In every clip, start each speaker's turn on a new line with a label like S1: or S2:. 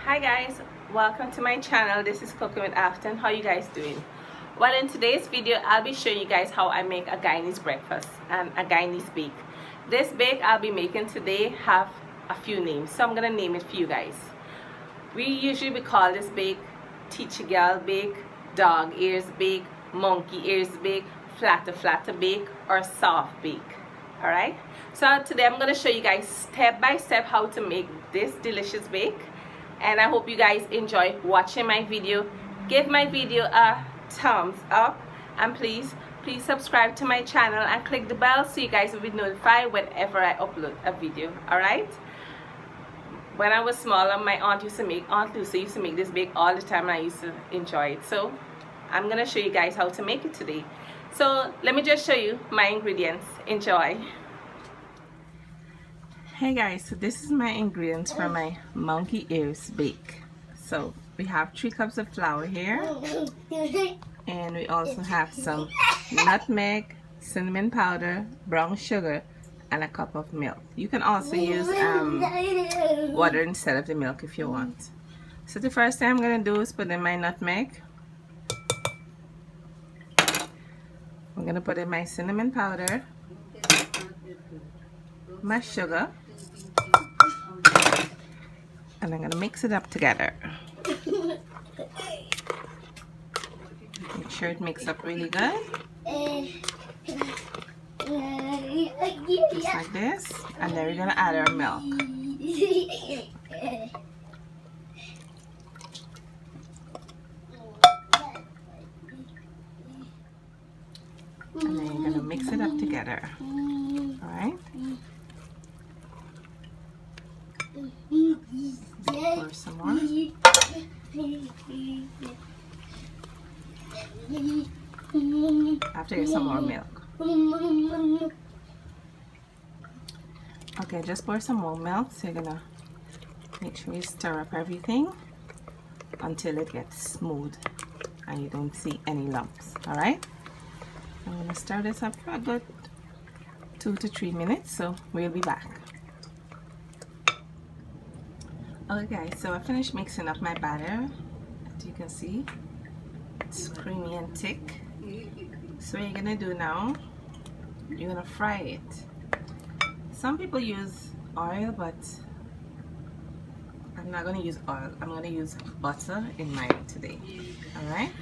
S1: Hi guys, welcome to my channel. This is Cooking with Afton. How you guys doing? Well, in today's video I'll be showing you guys how I make a Guyanese breakfast and a Guyanese bake. This bake I'll be making today have a few names, so I'm gonna name it for you guys. We usually call this bake teacher girl bake, dog ears bake, monkey ears bake, flatter bake, or soft bake. Alright, so today I'm going to show you guys step by step how to make this delicious bake, and I hope you guys enjoy watching my video. Give my video a thumbs up, and please subscribe to my channel and click the bell so you guys will be notified whenever I upload a video. Alright, when I was smaller, my Aunt Lucy used to make this bake all the time, and I used to enjoy it. So I'm going to show you guys how to make it today. So let me just show you my ingredients. Enjoy. Hey guys, so this is my ingredients for my monkey ears bake. So we have 3 cups of flour here, and we also have some nutmeg, cinnamon powder, brown sugar, and a cup of milk. You can also use water instead of the milk if you want. So the first thing I'm going to do is put in my nutmeg. I'm going to put in my cinnamon powder, my sugar, and I'm going to mix it up together. Make sure it mixes up really good. Just like this. And then we're going to add our milk. And then you're going to mix it up together. Alright? Pour some more. After, some more milk. Okay, just pour some more milk. So you're going to make sure you stir up everything until it gets smooth and you don't see any lumps. Alright? I'm going to stir this up for a good 2 to 3 minutes, so we'll be back. Okay guys, so I finished mixing up my batter. As you can see, it's creamy and thick. So what you're going to do now, you're going to fry it. Some people use oil, but I'm not going to use oil. I'm going to use butter in mine today. Alright?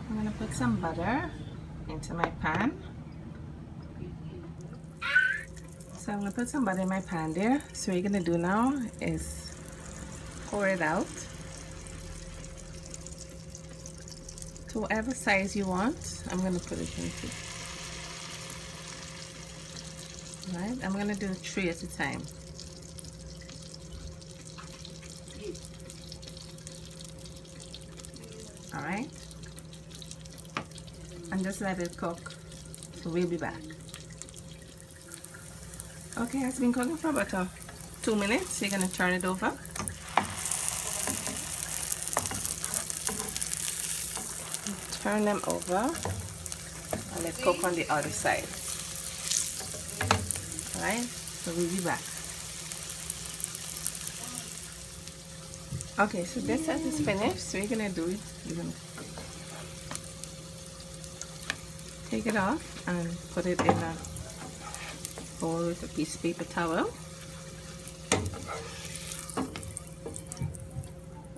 S1: I'm going to put some butter into my pan. So I'm going to put some butter in my pan there. So what you're going to do now is pour it out to whatever size you want. I'm going to put it into. Alright, I'm going to do 3 at a time. Alright, and just let it cook. So we'll be back. Okay, it's been cooking for about 2 minutes. So you're going to turn it over. Turn them over and let cook on the other side. Alright, so we'll be back. Okay, so this set is finished. So you're going to do it. You're going to take it off and put it in a bowl with a piece of paper towel.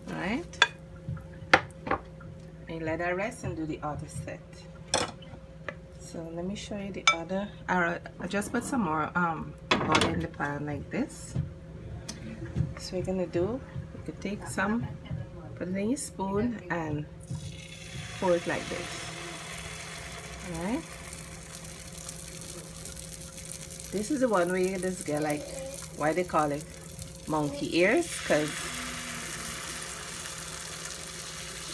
S1: Alright. And let that rest and do the other set. So let me show you the other. I just put some more butter in the pan like this. So we're gonna do, you could take some, put it in your spoon and pour it like this. Alright. This is the one where you just get like, why they call it monkey ears, because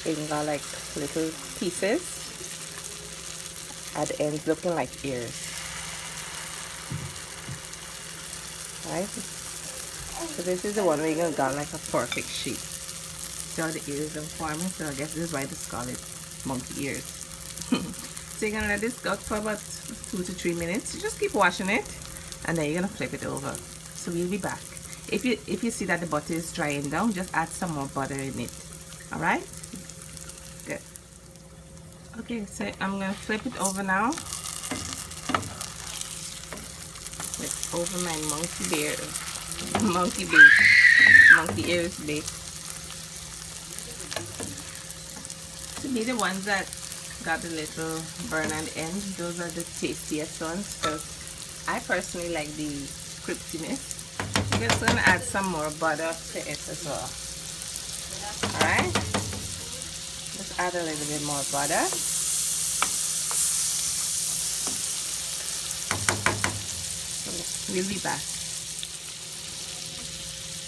S1: it got like little pieces at the ends looking like ears. Right? So this is the one where you're gonna got like a perfect shape. See how the ears are forming? So I guess this is why they call it monkey ears. So you're gonna let this cook for about 2 to 3 minutes. You just keep washing it and then you're gonna flip it over. So we'll be back. If you see that the butter is drying down, just add some more butter in it. All right, good. Okay, so I'm gonna flip it over now. Flip over my monkey ears bake. To me, the ones that got the little burn on the end, those are the tastiest ones, because I personally like the crispiness. I'm just gonna add some more butter to it as well. Alright, just add a little bit more butter.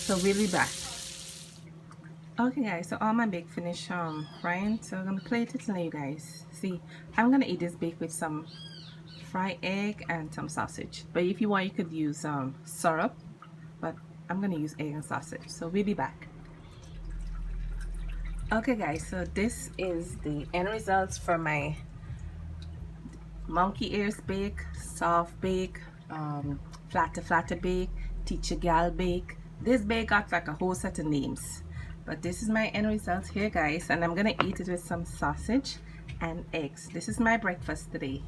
S1: So we'll be back. Okay guys, so all my bake finished frying, so I'm gonna plate it and let you guys see. I'm gonna eat this bake with some fried egg and some sausage, but if you want you could use syrup, but I'm gonna use egg and sausage. So we'll be back. Okay guys, so this is the end results for my monkey ears bake, soft bake, flatter bake, teacher gal bake. This bake got like a whole set of names, but this is my end result here guys, and I'm gonna eat it with some sausage and eggs. This is my breakfast today.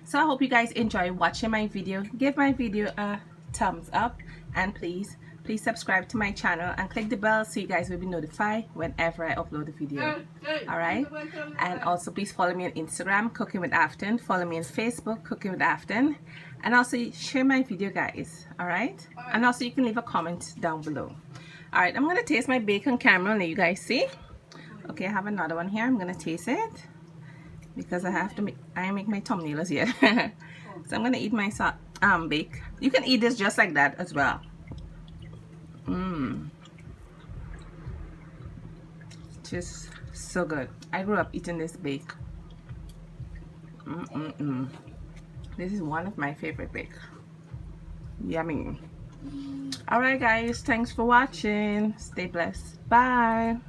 S1: So I hope you guys enjoy watching my video. Give my video a thumbs up, and please subscribe to my channel and click the bell so you guys will be notified whenever I upload a video. Alright, and also please follow me on Instagram, Cooking with Afton. Follow me on Facebook, Cooking with Afton, and also share my video guys. Alright, and also you can leave a comment down below. Alright, I'm gonna taste my bacon caramel and let you guys see. Okay, I have another one here. I'm gonna taste it because I have to make my thumbnails here. So I'm gonna eat my bake. You can eat this just like that as well. Just so good. I grew up eating this bake. This is one of my favorite bake. Yummy. Alright guys, thanks for watching. Stay blessed. Bye.